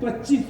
25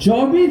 24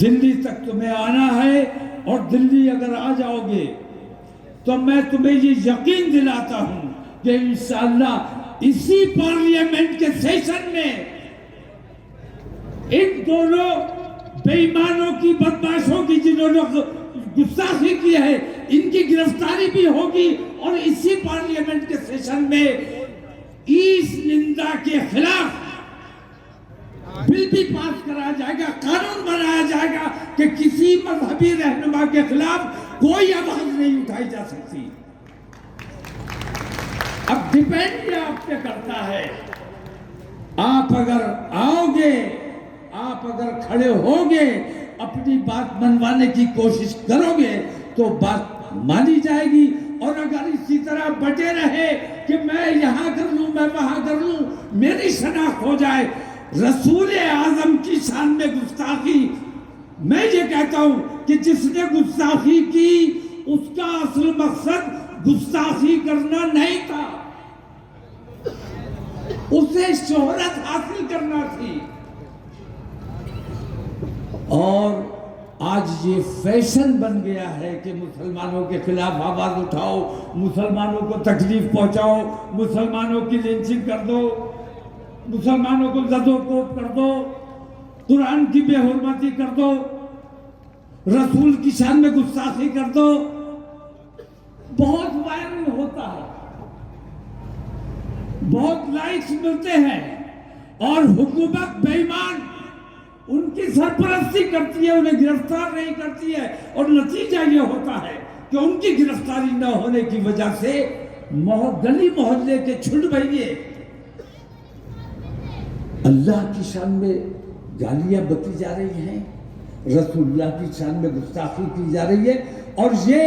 دلی تک تمہیں آنا ہے، اور دلی اگر آ جاؤ گے تو میں تمہیں یہ یقین دلاتا ہوں کہ انشاءاللہ اسی پارلیمنٹ کے سیشن میں ان دونوں بے ایمانوں کی، بدماشوں کی، جنہوں نے گستاخی کی ہے، ان کی گرفتاری بھی ہوگی، اور اسی پارلیمنٹ کے سیشن میں اس نندا کے خلاف بل بھی پاس کرا جائے گا، قانون بنایا جائے گا کہ کسی مذہبی رہنما کے خلاف کوئی آواز نہیں اٹھائی جا سکتی۔ اب ڈیپینڈ یہ آپ پہ کرتا ہے، آپ اگر آؤ گے، آپ اگر کھڑے ہوگے، اپنی بات منوانے کی کوشش کرو گے تو بات مانی جائے گی، اور اگر اسی طرح بٹے رہے کہ میں یہاں کر لوں، میں وہاں کر لوں، میری شناخت ہو جائے، رسول اعظم کی شان میں گستاخی، میں یہ کہتا ہوں کہ جس نے گستاخی کی اس کا اصل مقصد گستاخی کرنا نہیں تھا، اسے شہرت حاصل کرنا تھی۔ اور آج یہ فیشن بن گیا ہے کہ مسلمانوں کے خلاف آواز اٹھاؤ، مسلمانوں کو تکلیف پہنچاؤ، مسلمانوں کی لنچنگ کر دو، مسلمانوں کو زد و کوب کر دو، قرآن کی بے حرمتی کر دو، رسول کی شان میں گستاخی کر دو، بہت وائرل ہوتا ہے، بہت لائکس ملتے ہیں، اور حکومت بے ایمان ان کی سرپرستی کرتی ہے، انہیں گرفتار نہیں کرتی ہے، اور نتیجہ یہ ہوتا ہے کہ ان کی گرفتاری نہ ہونے کی وجہ سے گلی محلے کے چھٹ بھائیے اللہ کی شان میں گالیاں بکی جا رہی ہیں، رسول اللہ کی شان میں گستاخی کی جا رہی ہے، اور یہ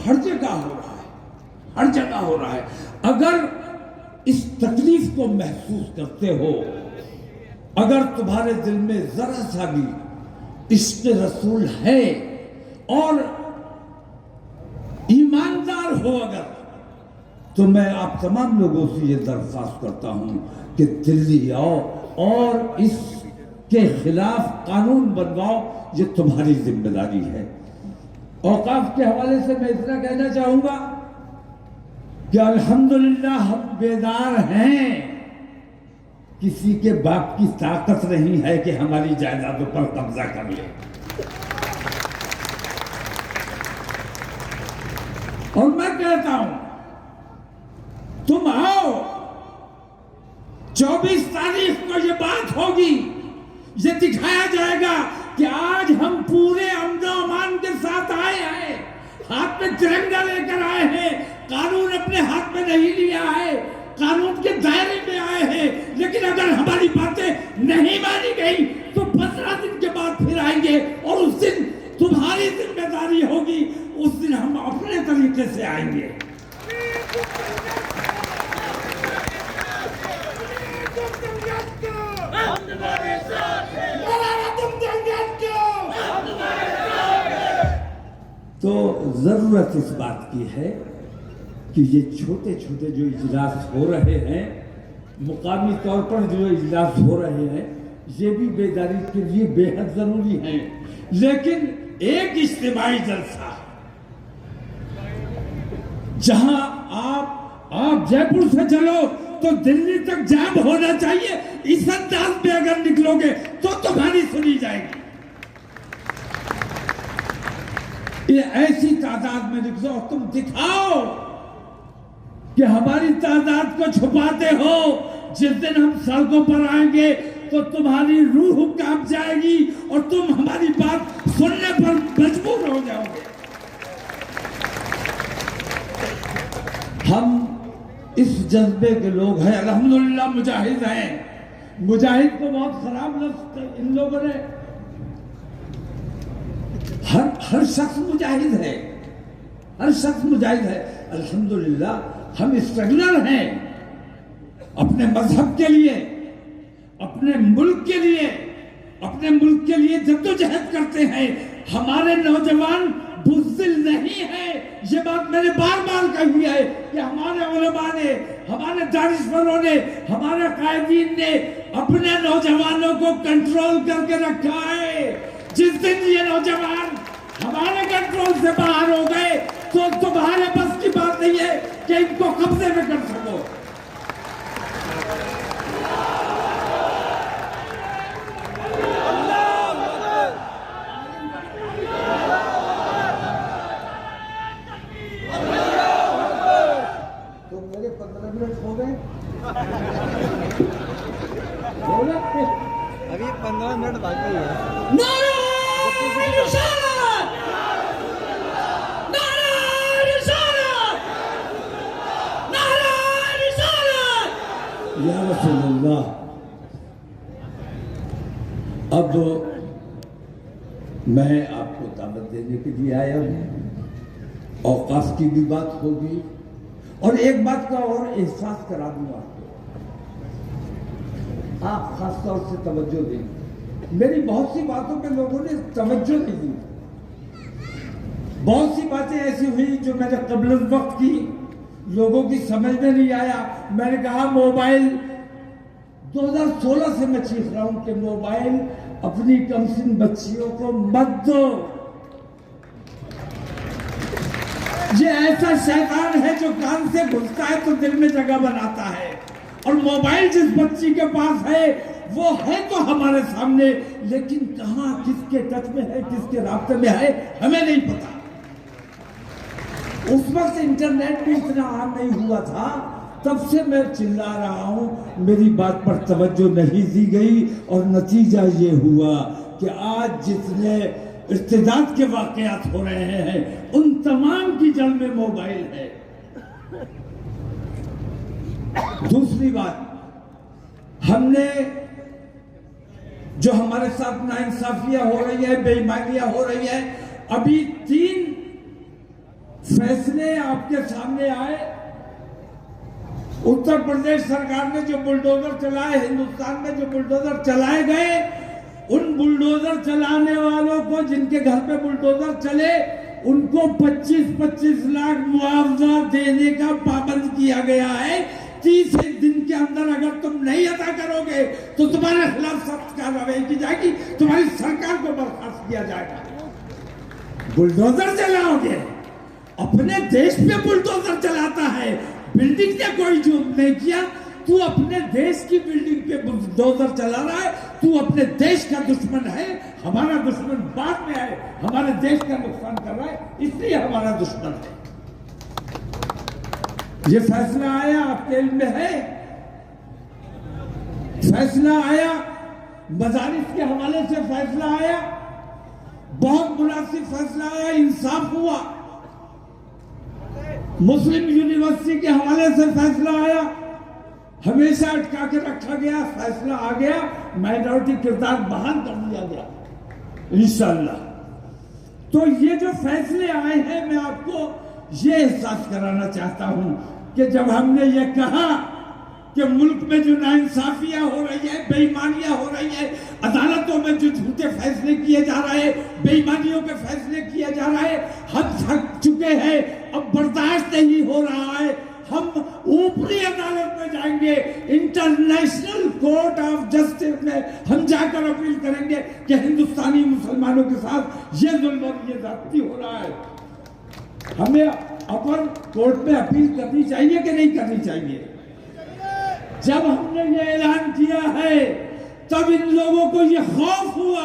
ہر جگہ ہو رہا ہے، ہر جگہ ہو رہا ہے۔ اگر اس تکلیف کو محسوس کرتے ہو، اگر تمہارے دل میں ذرا سا بھی عشق رسول ہے اور ایماندار ہو اگر، تو میں آپ تمام لوگوں سے یہ درخواست کرتا ہوں کہ دلی آؤ اور اس کے خلاف قانون بنواؤ، یہ تمہاری ذمہ داری ہے۔ اوقاف کے حوالے سے میں اتنا کہنا چاہوں گا کہ الحمدللہ ہم بیدار ہیں، کسی کے باپ کی طاقت نہیں ہے کہ ہماری جائیدادوں پر قبضہ کر لے، اور میں کہتا ہوں تم آؤ، 24 تاریخ کو یہ بات ہوگی، یہ دکھایا جائے گا کہ آج ہم پورے امن و امان کے ساتھ آئے ہیں، ہاتھ میں ترنگا لے کر آئے ہیں، قانون اپنے ہاتھ میں نہیں لیا ہے، قانون کے دائرے میں آئے ہیں، لیکن اگر ہماری باتیں نہیں مانی گئی تو 15 دن کے بعد پھر آئیں گے، اور اس دن تمہاری ذمہ داری ہوگی، اس دن ہم اپنے طریقے سے آئیں گے۔ تو ضرورت اس بات کی ہے کہ یہ چھوٹے چھوٹے جو اجلاس ہو رہے ہیں، مقامی طور پر جو اجلاس ہو رہے ہیں، یہ بھی بیداری کے لیے بے حد ضروری ہیں، لیکن ایک اجتماعی جلسہ جہاں آپ جے پور سے چلو تو دلی تک جام ہونا چاہیے، اس انداز میں اگر نکلو گے تو تمہاری سنی جائے گی۔ یہ ایسی تعداد میں نکلو، تم دکھاؤ کہ ہماری تعداد کو چھپاتے ہو، جس دن ہم سڑکوں پر آئیں گے تو تمہاری روح کانپ جائے گی اور تم ہماری بات سننے پر مجبور ہو جاؤ گے۔ ہم اس جذبے کے لوگ ہیں، الحمدللہ مجاہد ہیں۔ مجاہد کو بہت خراب لفظ ان لوگوں نے، ہر شخص مجاہد ہے، ہر شخص مجاہد ہے۔ الحمدللہ ہم اسٹرگلر ہیں، اپنے مذہب کے لیے، اپنے ملک کے لیے، اپنے ملک کے لیے جدوجہد کرتے ہیں۔ ہمارے نوجوان بزدل نہیں ہیں، یہ بات میں نے بار بار کہی ہے کہ ہمارے علماء نے، ہمارے دانشوروں نے، ہمارے قائدین نے اپنے نوجوانوں کو کنٹرول کر کے رکھا ہے۔ جس دن یہ نوجوان ہمارے کنٹرول سے باہر ہو گئے تو تمہارے بس کی بات نہیں ہے کہ ان کو قبضے میں کر سکو. تو میرے 15 منٹ ہو گئے. ابھی 15 منٹ باقی ہے. نعرہ رسالت! نعرہ رسالت! نعرہ رسالت! یا رسول اللہ، اب میں آپ کو دعوت دینے کے لیے آیا ہوں. اوقاف کی بھی بات ہوگی اور ایک بات کا اور احساس کرا دوں آپ کو. آپ خاص طور سے توجہ دیں. میری بہت سی باتوں پہ لوگوں نے توجہ نہیں دی. بہت سی باتیں ایسی ہوئی جو میں نے قبل الوقت کی، لوگوں کی سمجھ میں نہیں آیا. میں نے کہا موبائل 2016 سے میں چیخ رہا ہوں کہ موبائل اپنی کم سن بچیوں کو مت دو. یہ ایسا شیطان ہے جو کان سے گھستا ہے تو دل میں جگہ بناتا ہے. اور موبائل جس بچی کے پاس ہے وہ ہے تو ہمارے سامنے، لیکن کہاں کس کے ٹچ میں ہے، کس کے رابطے میں ہے، ہمیں نہیں پتا. اس وقت انٹرنیٹ بھی اتنا عام نہیں ہوا تھا. تب سے میں چلا رہا ہوں، میری بات پر توجہ نہیں دی گئی اور نتیجہ یہ ہوا کہ آج جتنے ارتداد کے واقعات ہو رہے ہیں ان تمام کی جڑ میں موبائل ہے. دوسری بات، ہم نے جو ہمارے ساتھ ناانصافیاں ہو رہی ہے، بے ایمانیاں ہو رہی ہے، ابھی 3 فیصلے آپ کے سامنے آئے. اتر پردیش سرکار نے جو بلڈوزر چلائے، ہندوستان میں جو بلڈوزر چلائے گئے، ان بلڈوزر چلانے والوں کو جن کے گھر پہ بلڈوزر چلے ان کو 25-25 لاکھ معاوضہ دینے کا پابند کیا گیا ہے. 30 دن کے اندر اگر تم نہیں ادا کرو گے تو تمہارے خلاف سخت کارروائی کی جائے گی، تمہاری سرکار کو برخاست کیا جائے گا. بلڈوزر چلاؤ گے، اپنے دیش پہ بلڈوزر چلاتا ہے. بلڈنگ نے کوئی جرم نہیں کیا، تو اپنے دیش کی بلڈنگ پہ بلڈوزر چلا رہا ہے. تو اپنے دیش کا دشمن ہے. ہمارا دشمن بعد میں ہے، ہمارے دیش کا نقصان کر رہا ہے اس لیے ہمارا دشمن ہے. یہ فیصلہ آیا، آپ کے علم میں ہے، فیصلہ آیا مدارس کے حوالے سے، فیصلہ آیا بہت مناسب فیصلہ آیا، انصاف ہوا. مسلم یونیورسٹی کے حوالے سے فیصلہ آیا، ہمیشہ اٹکا کے رکھا گیا، فیصلہ آ گیا، مائنورٹی کردار بحال کر دیا گیا انشاءاللہ. تو یہ جو فیصلے آئے ہیں میں آپ کو یہ احساس کرانا چاہتا ہوں کہ جب ہم نے یہ کہا کہ ملک میں جو ناانصافیاں ہو رہی ہیں، بے ایمانیاں ہو رہی ہیں، عدالتوں میں جو جھوٹے فیصلے کیے جا رہے ہیں، بے ایمانیوں کے فیصلے کیے جا رہے ہیں، ہم تھک چکے ہیں، اب برداشت نہیں ہو رہا ہے. ہم اوپری عدالت میں جائیں گے، انٹرنیشنل کورٹ آف جسٹس میں ہم جا کر اپیل کریں گے کہ ہندوستانی مسلمانوں کے ساتھ یہ ظلم اور یہ زیادتی ہو رہا ہے. ہمیں اپر کورٹ میں اپیل کرنی چاہیے کہ نہیں کرنی چاہیے؟ جب ہم نے یہ اعلان کیا ہے تب ان لوگوں کو یہ خوف ہوا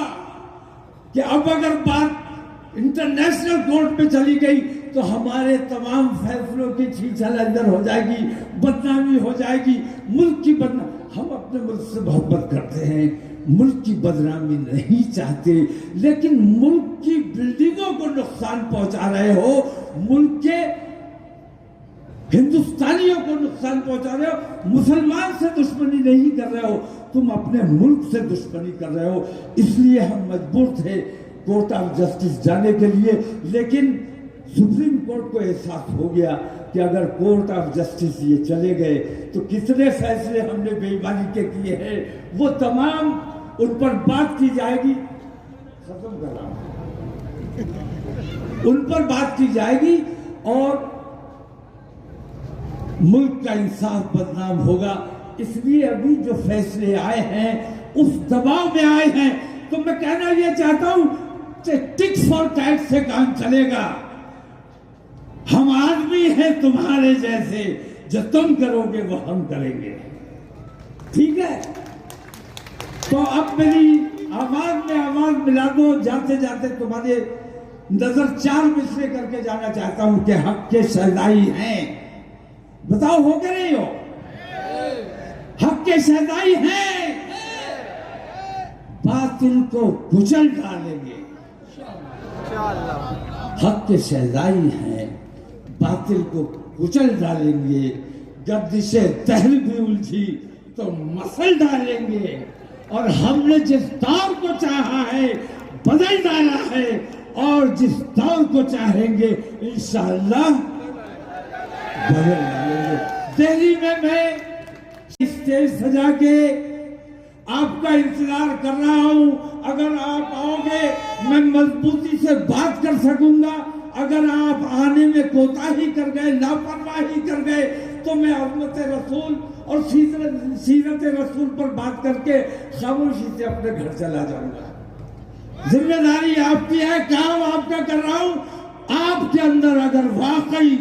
کہ اب اگر بات انٹرنیشنل کورٹ میں چلی گئی تو ہمارے تمام فیصلوں کی چھیچھل اندر ہو جائے گی، بدنامی ہو جائے گی، ملک کی بدنامی. ہم اپنے ملک سے محبت کرتے ہیں، ملک کی بدنامی نہیں چاہتے، لیکن ملک کی بلڈنگوں کو نقصان پہنچا رہے ہو، ملک کے ہندوستانیوں کو نقصان پہنچا رہے ہو. مسلمان سے دشمنی نہیں کر رہے ہو، تم اپنے ملک سے دشمنی کر رہے ہو. اس لیے ہم مجبور تھے کورٹ آف جسٹس جانے کے لیے، لیکن سپریم کورٹ کو احساس ہو گیا کہ اگر کورٹ آف جسٹس یہ چلے گئے تو کتنے فیصلے ہم نے بے ایمانی کے کیے ہیں وہ تمام ان پر بات کی جائے گی. ختم کر رہا ہوں. ان پر بات کی جائے گی اور ملک کا انصاف بدنام ہوگا. اس لیے ابھی جو فیصلے آئے ہیں اس دباؤ میں آئے ہیں تو میں کہنا یہ چاہتا ہوں کہ ٹک فار ٹیٹ سے کام چلے گا. ہم آدمی ہیں تمہارے جیسے، جو تم کرو گے وہ ہم کریں گے. ٹھیک ہے؟ تو اب میری آواز میں آواز ملا دو. جاتے جاتے تمہارے نظر 4 مصرے کر کے جانا چاہتا ہوں کہ حق کے شہدائی ہیں. بتاؤ ہو کہ نہیں ہو؟ حق کے شہدائی ہیں، باطل کو کچل ڈالیں گے. حق کے شہدائی ہیں، باطل کو کچل ڈالیں گے. گردش دہر بھی الجھی تو مسل ڈالیں گے، اور ہم نے جس دور کو چاہا ہے بدل ڈالا ہے، اور جس دور کو چاہیں گے انشاءاللہ بدل ڈالیں گے. دہلی میں اسٹیج سجا کے آپ کا انتظار کر رہا ہوں. اگر آپ آؤ گے میں مضبوطی سے بات کر سکوں گا. اگر آپ آنے میں کوتاہی کر گئے، لاپرواہی کر گئے، تو میں عظمت رسول اور سیرت رسول پر بات کر کے خاموشی سے اپنے گھر چلا جاؤں گا. ذمہ داری آپ کی ہے، کام آپ کا کر رہا ہوں. آپ کے اندر اگر واقعی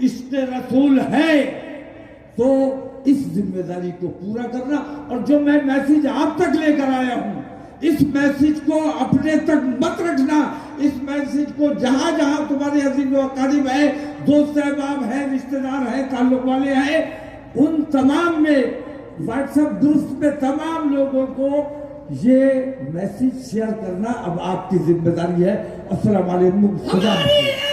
عشق رسول ہے تو اس ذمہ داری کو پورا کرنا. اور جو میں میسیج آپ تک لے کر آیا ہوں، اس میسیج کو اپنے تک مت رکھنا. اس میسیج کو جہاں جہاں تمہارے عزیز و اقارب ہیں، دوست احباب ہیں، رشتہ دار ہیں، تعلق والے ہیں، ان تمام میں واٹس ایپ گروپ میں تمام لوگوں کو یہ میسیج شیئر کرنا اب آپ کی ذمہ داری ہے. السلام علیکم. خدا حافظ.